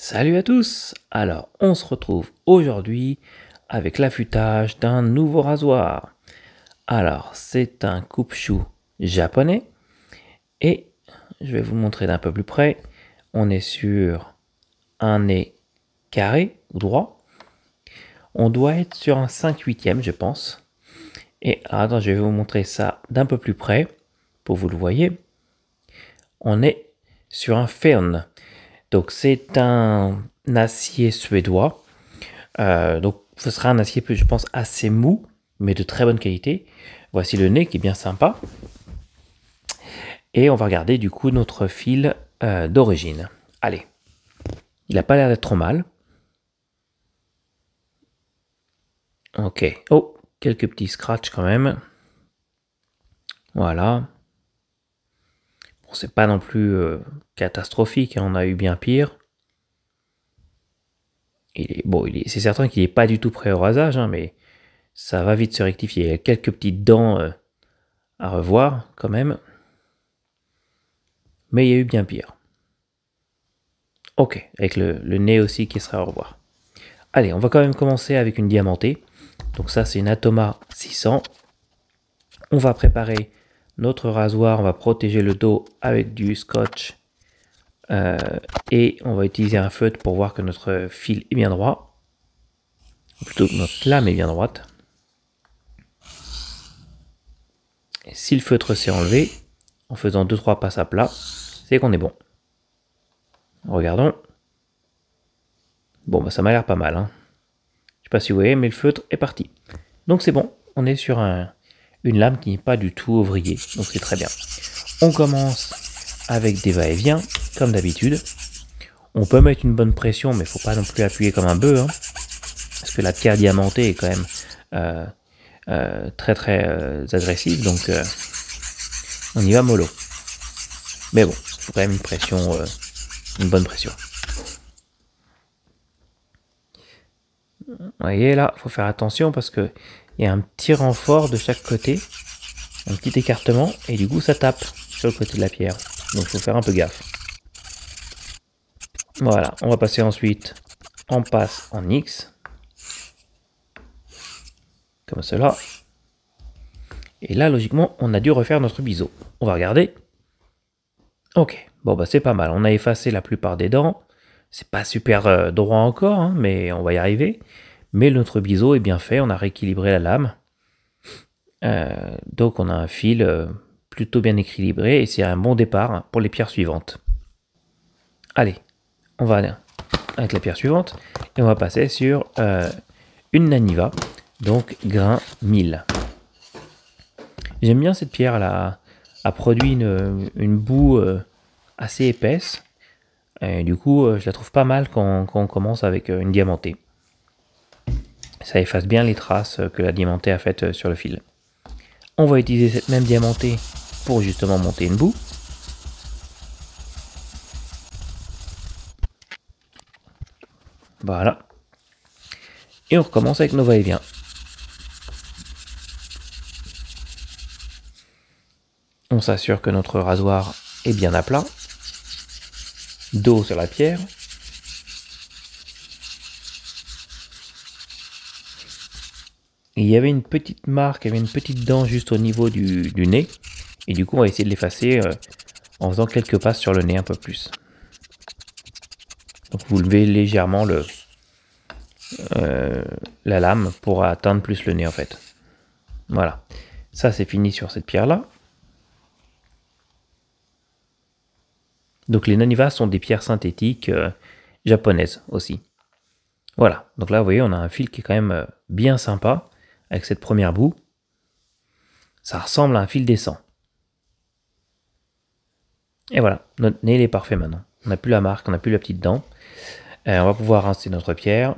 Salut à tous! Alors, on se retrouve aujourd'hui avec l'affûtage d'un nouveau rasoir. Alors, c'est un coupe-chou japonais et je vais vous montrer d'un peu plus près. On est sur un nez carré ou droit. On doit être sur un 5/8e, je pense. Et attends, je vais vous montrer ça d'un peu plus près pour que vous le voyez. On est sur un Feon. Donc, c'est un acier suédois. Donc ce sera un acier, je pense, assez mou, mais de très bonne qualité. Voici le nez qui est bien sympa. Et on va regarder du coup notre fil d'origine. Allez, il n'a pas l'air d'être trop mal. Ok, oh, quelques petits scratchs quand même. Voilà. Bon, c'est pas non plus catastrophique, hein, on a eu bien pire. C'est certain qu'il n'est pas du tout prêt au rasage, hein, mais ça va vite se rectifier. Il y a quelques petites dents à revoir quand même. Mais il y a eu bien pire. Ok, avec le nez aussi qui sera à revoir. Allez, on va quand même commencer avec une diamantée. Donc ça, c'est une Atoma 600. On va préparer notre rasoir. On va protéger le dos avec du scotch. Et on va utiliser un feutre pour voir que notre fil est bien droit. Ou plutôt que notre lame est bien droite. Et si le feutre s'est enlevé, en faisant 2-3 passes à plat, c'est qu'on est bon. Regardons. Bon, bah ça m'a l'air pas mal. Hein. Je sais pas si vous voyez, mais le feutre est parti. Donc c'est bon, on est sur une lame qui n'est pas du tout ouvrier. Donc c'est très bien. On commence avec des va-et-vient, comme d'habitude. On peut mettre une bonne pression, mais il ne faut pas non plus appuyer comme un bœuf. Hein, parce que la pierre diamantée est quand même très agressive. Donc on y va mollo. Mais bon, il faut quand même une pression, une bonne pression. Vous voyez là, il faut faire attention parce que il y a un petit renfort de chaque côté, un petit écartement, et du coup ça tape sur le côté de la pierre. Donc il faut faire un peu gaffe. Voilà, on va passer ensuite en passe en X. Comme cela. Et là, logiquement, on a dû refaire notre biseau. On va regarder. Ok, bon bah c'est pas mal. On a effacé la plupart des dents. C'est pas super droit encore, hein, mais on va y arriver. Mais notre biseau est bien fait, on a rééquilibré la lame. Donc on a un fil plutôt bien équilibré et c'est un bon départ pour les pierres suivantes. Allez, on va aller avec la pierre suivante et on va passer sur une Naniva, donc grain 1000. J'aime bien cette pierre, elle a produit une boue assez épaisse. Et du coup, je la trouve pas mal quand on commence avec une diamantée. Ça efface bien les traces que la diamantée a faites sur le fil. On va utiliser cette même diamantée pour justement monter une boue. Voilà. Et on recommence avec nos va-et-vient. On s'assure que notre rasoir est bien à plat. Dos sur la pierre. Et il y avait une petite marque, il y avait une petite dent juste au niveau du nez. Et du coup, on va essayer de l'effacer en faisant quelques passes sur le nez un peu plus. Donc vous levez légèrement la lame pour atteindre plus le nez en fait. Voilà. Ça, c'est fini sur cette pierre-là. Donc les Nanivas sont des pierres synthétiques japonaises aussi. Voilà. Donc là, vous voyez, on a un fil qui est quand même bien sympa avec cette première boue. Ça ressemble à un fil descend. Et voilà, notre nez il est parfait maintenant. On n'a plus la marque, on n'a plus la petite dent. On va pouvoir rincer notre pierre.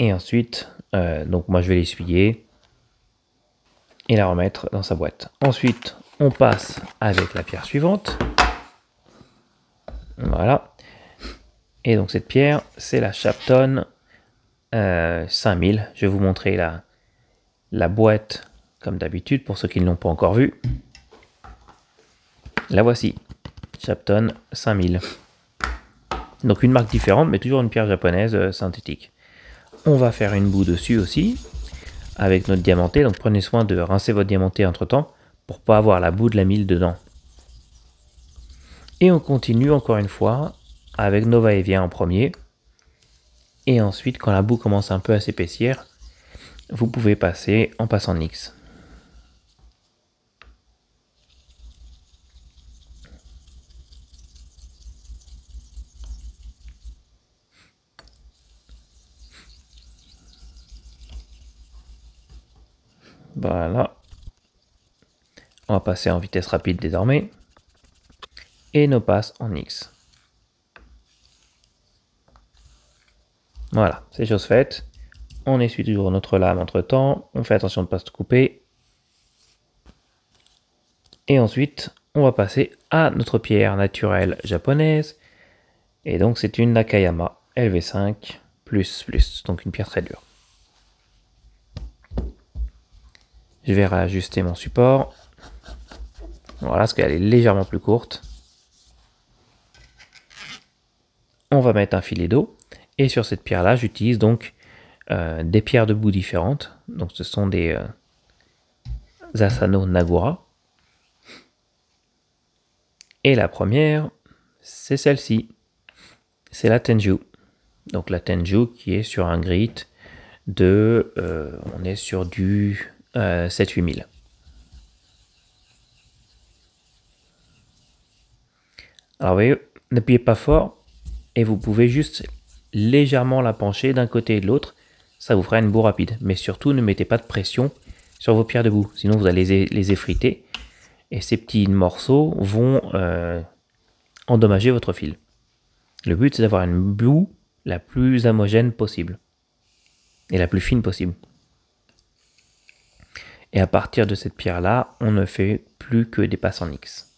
Et ensuite, donc moi je vais l'essuyer et la remettre dans sa boîte. Ensuite, on passe avec la pierre suivante. Voilà. Et donc cette pierre, c'est la Shapton 5000. Je vais vous montrer la boîte comme d'habitude pour ceux qui ne l'ont pas encore vue. La voici, Shapton 5000. Donc une marque différente, mais toujours une pierre japonaise synthétique. On va faire une boue dessus aussi, avec notre diamanté. Donc prenez soin de rincer votre diamanté entre temps, pour pas avoir la boue de la mille dedans. Et on continue encore une fois, avec nos va-et-vient en premier. Et ensuite, quand la boue commence un peu à s'épaissir, vous pouvez passer en passant NYX. Voilà. On va passer en vitesse rapide désormais. Et nos passes en NYX. Voilà, c'est chose faite. On essuie toujours notre lame entre temps. On fait attention de ne pas se couper. Et ensuite, on va passer à notre pierre naturelle japonaise. Et donc, c'est une Nakayama LV5++. Donc, une pierre très dure. Je vais réajuster mon support. Voilà, parce qu'elle est légèrement plus courte. On va mettre un filet d'eau. Et sur cette pierre-là, j'utilise donc des pierres de boue différentes. Donc, ce sont des Asano Nagura. Et la première, c'est celle-ci. C'est la Tenju. Donc la Tenju qui est sur un grit de... on est sur du 7-8 000. Alors vous voyez, n'appuyez pas fort et vous pouvez juste légèrement la pencher d'un côté et de l'autre. Ça vous fera une boue rapide. Mais surtout, ne mettez pas de pression sur vos pierres de boue. Sinon, vous allez les effriter. Et ces petits morceaux vont endommager votre fil. Le but, c'est d'avoir une boue la plus homogène possible. Et la plus fine possible. Et à partir de cette pierre-là, on ne fait plus que des passes en X.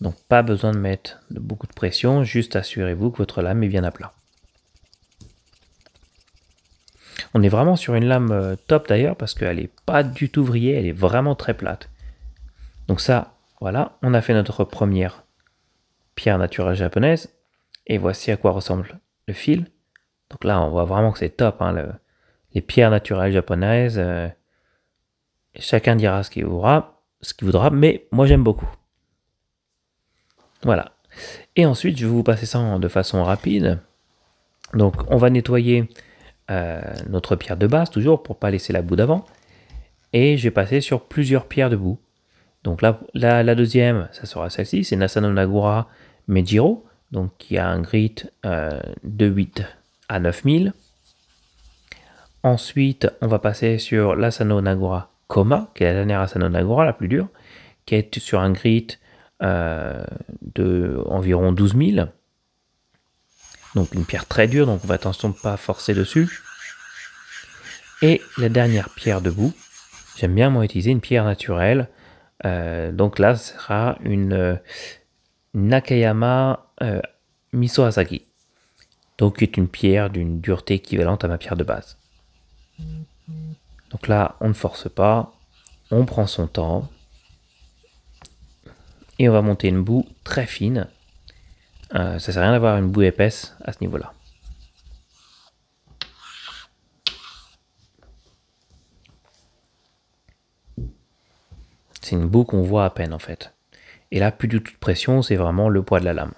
Donc pas besoin de mettre beaucoup de pression, juste assurez-vous que votre lame est bien à plat. On est vraiment sur une lame top d'ailleurs parce qu'elle n'est pas du tout vrillée, elle est vraiment très plate. Donc ça, voilà, on a fait notre première pierre naturelle japonaise. Et voici à quoi ressemble le fil. Donc là, on voit vraiment que c'est top. Hein, les pierres naturelles japonaises, chacun dira ce qu'il voudra, mais moi j'aime beaucoup. Voilà. Et ensuite, je vais vous passer ça de façon rapide. Donc on va nettoyer notre pierre de base, toujours, pour ne pas laisser la boue d'avant. Et je vais passer sur plusieurs pierres de boue. Donc là, la deuxième, ça sera celle-ci, c'est Asano Nagura Mejiro, donc qui a un grit de 8 à 9000. Ensuite, on va passer sur l'Asano Nagura Koma, qui est la dernière Asano Nagura, la plus dure, qui est sur un grit de environ 12 000. Donc une pierre très dure, donc on va attention de ne pas forcer dessus. Et la dernière pierre de boue, j'aime bien moi utiliser une pierre naturelle. Donc là, ce sera une Nakayama Miso Asagi. Donc qui est une pierre d'une dureté équivalente à ma pierre de base. Donc là, on ne force pas, on prend son temps. Et on va monter une boue très fine. Ça sert à rien d'avoir une boue épaisse à ce niveau-là. C'est une boue qu'on voit à peine en fait. Et là, plus du tout de pression, c'est vraiment le poids de la lame.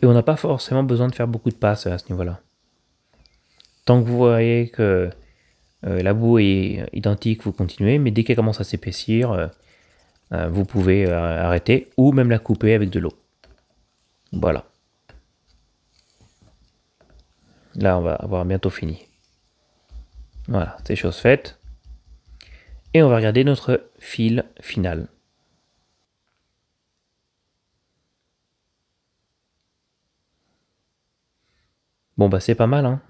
Et on n'a pas forcément besoin de faire beaucoup de passes à ce niveau-là. Tant que vous voyez que la boue est identique, vous continuez. Mais dès qu'elle commence à s'épaissir, vous pouvez arrêter ou même la couper avec de l'eau. Voilà. Là, on va avoir bientôt fini. Voilà, c'est chose faite. Et on va regarder notre fil final. Bon, bah c'est pas mal, hein.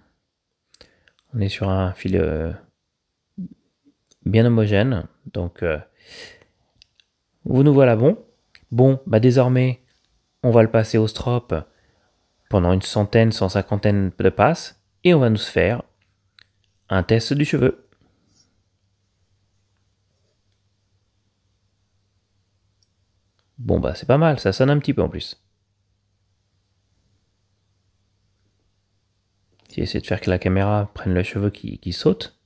On est sur un fil bien homogène. Donc, vous nous voilà bon. Bon, bah désormais, on va le passer au strop pendant une centaine, 150 de passes. Et on va nous faire un test du cheveu. Bon bah c'est pas mal, ça sonne un petit peu en plus. J'ai essayé de faire que la caméra prenne le cheveu qui saute.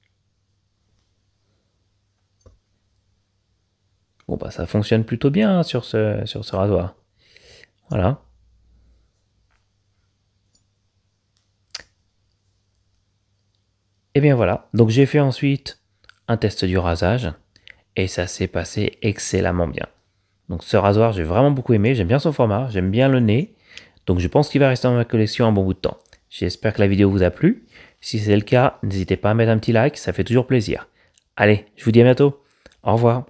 Bon bah ça fonctionne plutôt bien sur ce rasoir. Voilà. Et bien voilà, donc j'ai fait ensuite un test du rasage et ça s'est passé excellemment bien. Donc ce rasoir j'ai vraiment beaucoup aimé, j'aime bien son format, j'aime bien le nez, donc je pense qu'il va rester dans ma collection un bon bout de temps. J'espère que la vidéo vous a plu, si c'est le cas, n'hésitez pas à mettre un petit like, ça fait toujours plaisir. Allez, je vous dis à bientôt, au revoir.